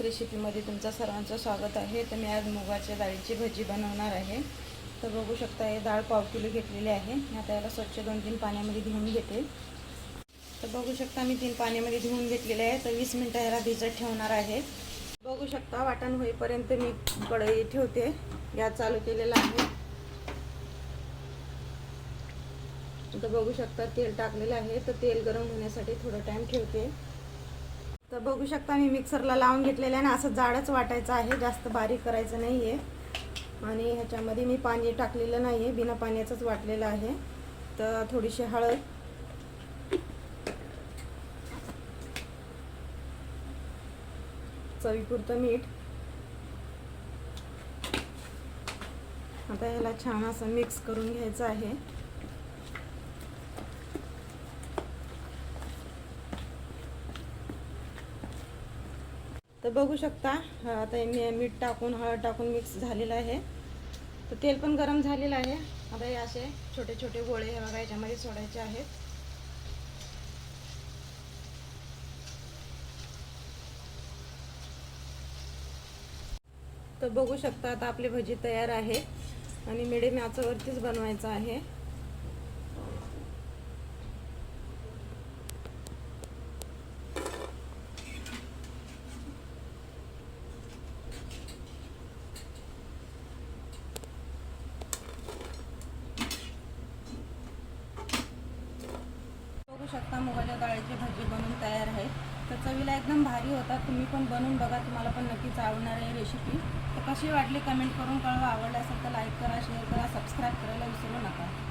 रेसिपीमध्ये तुमचं सर्वांचं स्वागत आहे। तर मी आज मुगाच्या डाळीची भजी बनवणार आहे। तर बघू शकता हे डाळ पाव किलो घेतलेली आहे। मी आता याला स्वच्छ 2-3 पाण्यामध्ये धुवून घेते। तर बघू शकता मी 3 पाण्यामध्ये धुवून घेतलेले आहे। तर 20 मिनिटं याला भिजत ठेवणार आहे। बघू शकता वाटण होईपर्यंत मी कढई ठेवते। गॅस चालू केलेला आहे। तर बघू शकता तेल टाकलेलं आहे। तर तेल गरम होण्यासाठी थोडा टाइम ठेवते। तर बघू शकता मी मिक्सरला लावून घेतलेलं आहे ना, असं जाडच वाटायचं आहे, जास्त बारीक करायचं नाही आहे। आणि ह्याच्यामध्ये मी पाणी टाकलेलं नाही आहे, बिना पाण्याचंच वाटलेलं आहे। तर थोडीशी हळद, चवीपुरतं मीठ, आता याला छान असं मिक्स करून घ्यायचं आहे। तर बघू शकता आता मी मीठ टाकून हळद टाकून मिक्स झालेलं आहे। तर तेल पण गरम झालेलं आहे। आता हे असे छोटे छोटे गोळे हे बघा याच्यामध्ये सोडायचे आहेत। तर बघू शकता आता आपली भजी तयार आहे आणि मिडियम आचेवरतीच बनवायचं आहे। बघू शकता मुगाच्या डाळीची भजी बनवून तयार आहे। तर चवीला एकदम भारी होतात। तुम्ही पण बनवून बघा, तुम्हाला पण नक्कीच आवडणार आहे रेसिपी। तर कशी वाटली कमेंट करून कळवा। आवडली असेल तर लाईक करा, शेअर करा, सबस्क्राईब करायला विसरू नका।